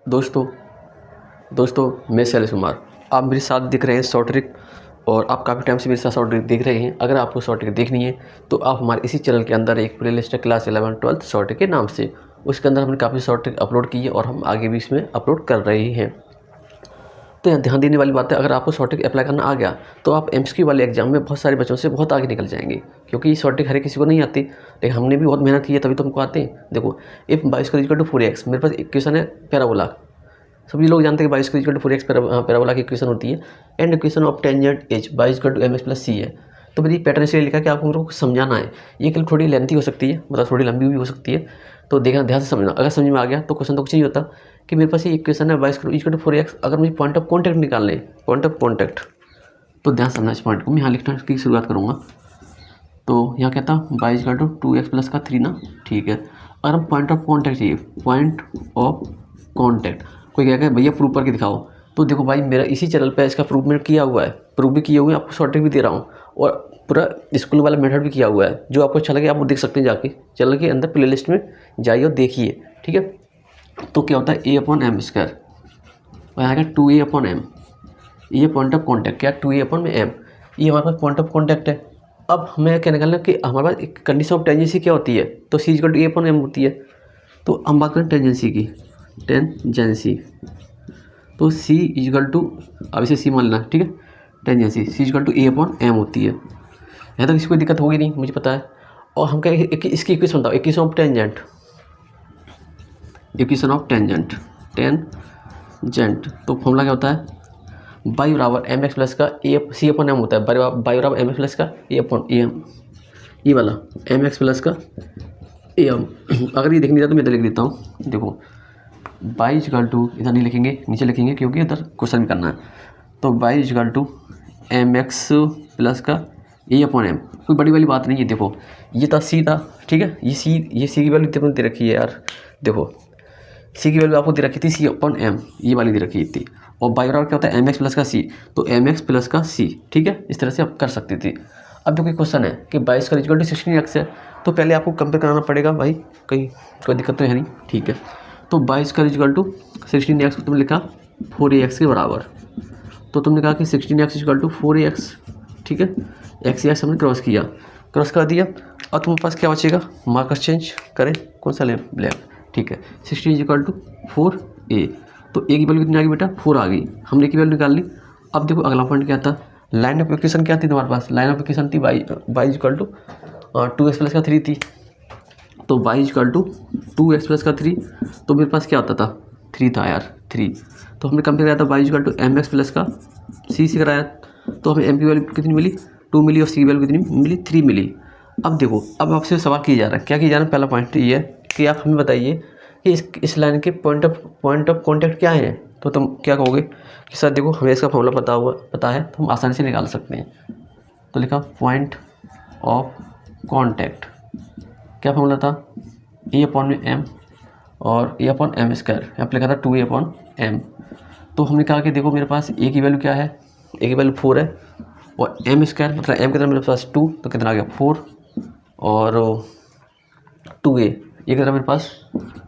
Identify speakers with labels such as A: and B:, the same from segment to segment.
A: दोस्तों मैं शैलेश कुमार। आप मेरे साथ दिख रहे हैं शॉर्ट ट्रिक और आप काफ़ी टाइम से मेरे साथ शॉर्ट ट्रिक देख रहे हैं। अगर आपको शॉर्ट ट्रिक देखनी है तो आप हमारे इसी चैनल के अंदर एक प्ले लिस्ट है क्लास 11 12 शॉर्ट ट्रिक के नाम से। उसके अंदर हमने काफ़ी शॉर्ट ट्रिक अपलोड की है और हम आगे भी इसमें अपलोड कर रहे हैं। तो यहाँ ध्यान देने वाली बात है, अगर आपको शॉर्ट ट्रिक अप्लाई करना आ गया तो आप एमसीक्यू वाले एग्जाम में बहुत सारे बच्चों से बहुत आगे निकल जाएंगे, क्योंकि ये शॉर्ट ट्रिक हर किसी को नहीं आती। लेकिन हमने भी बहुत मेहनत की है तभी तो हमको आते हैं। देखो, इफ बाईस का इक्वल टू 4x, मेरे पास इक्वेशन है पैराबोला। सभी लोग जानते हैं कि बाईस इक्वल टू 4x पैराबोला की इक्वेशन होती है। And equation of tangent H बाईस इक्वल टू mx प्लस सी है। तो मेरी पैटर्न इसलिए लिखा कि आपको मेरे को समझाना है। ये कल थोड़ी लेंथी हो सकती है, मतलब थोड़ी लंबी भी हो सकती है, तो देखना ध्यान से समझना। अगर समझ में आ गया तो क्वेश्चन तो कुछ नहीं होता कि मेरे पास ये इक्वेशन है बाईस इक्वल टू 4x। अगर मुझे पॉइंट ऑफ कॉन्टैक्ट निकालना है, पॉइंट ऑफ कॉन्टैक्ट, तो ध्यान समझना इस पॉइंट को। मैं यहाँ लिखना की शुरुआत करूँगा। तो यहाँ कहता बाईस इक्वल टू 2x प्लस का 3 ना, ठीक है। अगर हम पॉइंट ऑफ कॉन्टैक्ट चाहिए, पॉइंट ऑफ कॉन्टैक्ट, कोई कहेगा भैया प्रूफ करके दिखाओ, तो देखो भाई मेरा इसी चैनल पे इसका प्रूफ मैंने किया हुआ है, प्रूफ भी किए हुए हैं, आपको शॉर्ट ट्रिक भी दे रहा हूँ और पूरा स्कूल वाला मेथड भी किया हुआ है। जो आपको अच्छा लगे आप वो देख सकते हैं, जाके चैनल के अंदर प्लेलिस्ट में जाइए और देखिए, ठीक है। तो क्या होता है a/m², और यहाँ का 2a/m, ये पॉइंट ऑफ कॉन्टैक्ट क्या 2a/m, ये हमारे पास पॉइंट ऑफ कॉन्टैक्ट है। अब हमें क्या निकालना कि हमारे पास एक कंडीशन ऑफ टेंजेंसी क्या होती है, तो c इक्वल टू a/m होती है। तो हम बात करें टेंजेंसी की, टेंजेंसी, तो c इक्वल टू, अब इसे c मान लेना, ठीक है। Tangency c equal to a/m होती है। यहाँ तक किसी कोई दिक्कत होगी नहीं, मुझे पता है। और हम क्या इसकी इक्वेशन बताओ, equation of tangent, equation of tangent, तो फॉर्मूला क्या होता है, बाई बराबर एम एक्स प्लस का ए सी अपन एम होता है, बाई बराबर एम एक्स प्लस का ए अपन ए एम, ये वाला एम एक्स प्लस का ए एम। अगर ये देखने जाए तो मैं इधर लिख देता हूँ। देखो बाई इक्वल टू, इधर नहीं लिखेंगे, नीचे लिखेंगे क्योंकि इधर क्वेश्चन भी करना है। तो y equal to m x plus का ए अपन एम, कोई बड़ी वाली बात नहीं है। देखो ये था सी था, ठीक है, ये सी की वैल्यू दे रखी है यार। देखो सी की वैल्यू आपको दे रखी थी सी अपन एम, ये वाली दे रखी थी। और बाई बराबर क्या होता है एम एक्स प्लस का सी, तो एम एक्स प्लस का सी, ठीक है। इस तरह से आप कर सकते थे। अब जो कोई क्वेश्चन है कि 22 का इक्वल टू 16x है, तो पहले आपको कंपेयर कराना पड़ेगा भाई, कोई दिक्कत तो है नहीं, ठीक है। तो 22 का इक्वल टू 16x को तुमने लिखा 4ax के बराबर, तो तुमने कहा कि 16x इक्वल टू 4ax, ठीक है। x हमने क्रॉस किया, क्रॉस कर दिया। और तुम्हारे पास क्या बचेगा, मार्कस चेंज करें, कौन सा ले, ब्लैक, ठीक है। 16 इक्वल टू 4a, तो a की वैल्यू कितनी आ गई बेटा, 4 आ गई, हमने की वैल्यू निकाल ली। अब देखो अगला पॉइंट क्या था, लाइन ऑफ इक्वेशन क्या थी तुम्हारे पास, लाइन ऑफ इक्वेशन थी y equal to 2x plus का 3 थी। तो y equal to 2x plus का 3, तो मेरे पास क्या होता था, 3 था यार, 3। तो हमने कंपेयर कराया था y equal to m x plus का सी से कराया, तो हमें एम की वैल्यू कितनी मिली, 2 मिली, और सी की वैल्यू कितनी मिली, 3 मिली। अब देखो, अब आपसे सवाल किया जा रहा है, क्या किया जा रहा है, पहला पॉइंट ये है कि आप हमें बताइए कि इस लाइन के पॉइंट ऑफ कॉन्टैक्ट क्या है। तो तुम क्या कहोगे कि सर देखो हमें इसका फॉर्मूला पता है, तो हम आसानी से निकाल सकते हैं। तो लिखा पॉइंट ऑफ कॉन्टैक्ट, क्या फॉर्मूला था, a/m और a/m², यहाँ पर लिखा था 2a/m। तो हमने कहा कि देखो मेरे पास a की वैल्यू क्या है, a की वैल्यू 4 है, और m² मतलब m कितना मेरे पास 2, तो कितना आ गया 4, और 2a, ये कितना मेरे पास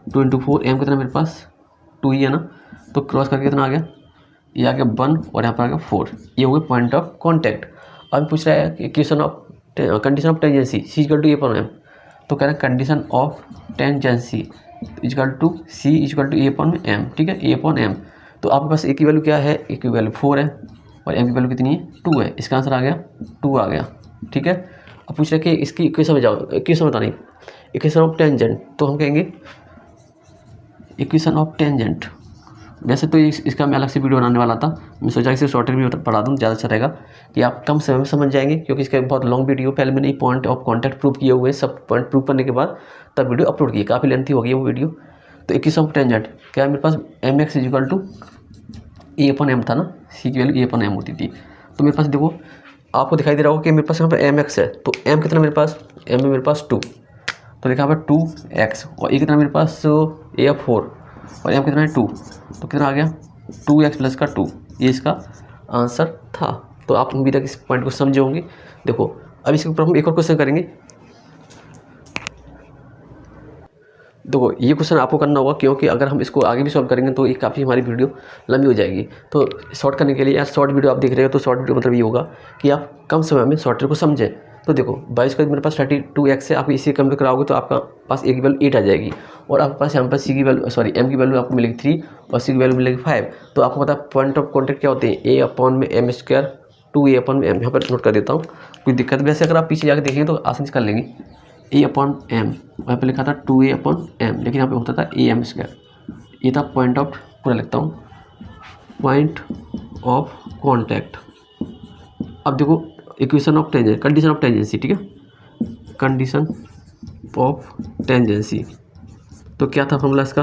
A: 2 × 4, m कितना मेरे पास 2 ही है ना, तो क्रॉस करके कितना आ गया, ये आ गया 1, और यहाँ पर आ गया 4। ये हो गया पॉइंट ऑफ कॉन्टैक्ट। अब पूछ रहा है कि condition of tangency c equal to a/m, तो कह रहे हैं condition of tangency equal to c equal to a/m, ठीक है, a/m। तो आपके पास a की वैल्यू क्या है, a की वैल्यू 4 है, और m की वैल्यू कितनी है, 2 है। इसका आंसर आ गया 2 आ गया, ठीक है। अब पूछ रहे हैं कि इसकी इक्वेशन में जाओ, इक्वेशन बतानी, इक्वेशन ऑफ टेंजेंट, तो हम कहेंगे इक्वेशन ऑफ टेंजेंट। वैसे तो इसका मैं अलग से वीडियो बनाने वाला था, मैं सोचा इसे शॉर्ट में पढ़ा दूँ, ज़्यादा अच्छा रहेगा कि आप कम समय में समझ जाएंगे, क्योंकि इसका बहुत लॉन्ग वीडियो, पहले मैंने पॉइंट ऑफ कॉन्टैक्ट प्रूव किए हुए, सब पॉइंट प्रूव करने के बाद तब वीडियो अपलोड किया, काफ़ी लेंथी हो गई वो वीडियो। तो इक्वेशन ऑफ टेंजेंट क्या है मेरे पास, M X equal to a/m था ना, सी की वैल्यू a/m होती थी। तो मेरे पास देखो आपको दिखाई दे रहा होगा कि मेरे पास यहाँ पर एम एक्स है, तो m कितना मेरे पास, m में मेरे पास 2, तो लिखा हुआ 2x, और a कितना मेरे पास a/4, और m कितना है 2, तो कितना आ गया 2x प्लस का 2, ये इसका आंसर था। तो आप अभी तक इस पॉइंट को समझे होंगे। देखो अब इसके ऊपर हम एक और क्वेश्चन करेंगे। देखो ये क्वेश्चन आपको करना होगा, क्योंकि अगर हम इसको आगे भी सॉल्व करेंगे तो ये काफ़ी हमारी वीडियो लंबी हो जाएगी। तो शॉर्ट करने के लिए, यार शॉर्ट वीडियो आप देख रहे हो तो शॉर्ट वीडियो मतलब ये होगा कि आप कम समय में शॉर्ट को समझें। तो देखो 22 का मेरे पास 32x है, आप इसी कम कराओगे तो आपका पास ए की वैल्यू 8 आ जाएगी, और आपके पास यहाँ पर सी की वैल्यू सॉरी एम की वैल्यू आपको मिलेगी 3 और सी की वैल्यू मिलेगी 5। तो आपको पता है पॉइंट ऑफ कॉन्टैक्ट क्या होते हैं, ए अपॉन में एम स्क्वायर 2a अपॉन में एम। यहाँ पर नोट कर देता हूँ, कोई दिक्कत वैसे अगर आप पीछे जाकर देखेंगे तो आसानी से कर लेंगे। ए अपॉन एम, वहाँ पर लिखा था 2a अपॉन एम, लेकिन यहाँ पे होता था ए एम स्क्वायर। ये था पॉइंट ऑफ, पूरा लिखता हूँ, पॉइंट ऑफ कॉन्टैक्ट। अब देखो equation of tangency, condition of tangency, ठीक है, कंडीशन ऑफ टेंजेंसी। तो क्या था फॉर्मूला इसका,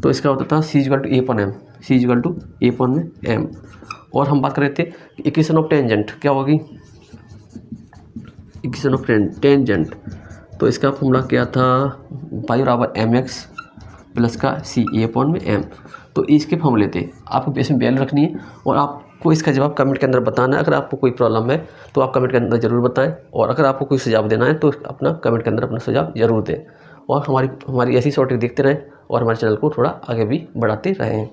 A: तो इसका होता था C equal to A upon M, C equal to A upon में एम। और हम बात कर रहे थे इक्वेशन ऑफ टेंजेंट क्या होगी, इक्वेशन ऑफ टेंजेंट। तो इसका फॉर्मूला क्या था, पाई बराबर एम एक्स प्लस का सी ए अपॉन में एम। तो इसके फॉर्मूले थे, आपको इसमें वैल्यू रखनी है और आपको इसका जवाब कमेंट के अंदर बताना है। अगर आपको कोई प्रॉब्लम है तो आप कमेंट के अंदर ज़रूर बताएं, और अगर आपको कोई सुझाव देना है तो अपना कमेंट के अंदर अपना सुझाव ज़रूर दें। और हमारी ऐसी शॉर्ट देखते रहें और हमारे चैनल को थोड़ा आगे भी बढ़ाते रहें।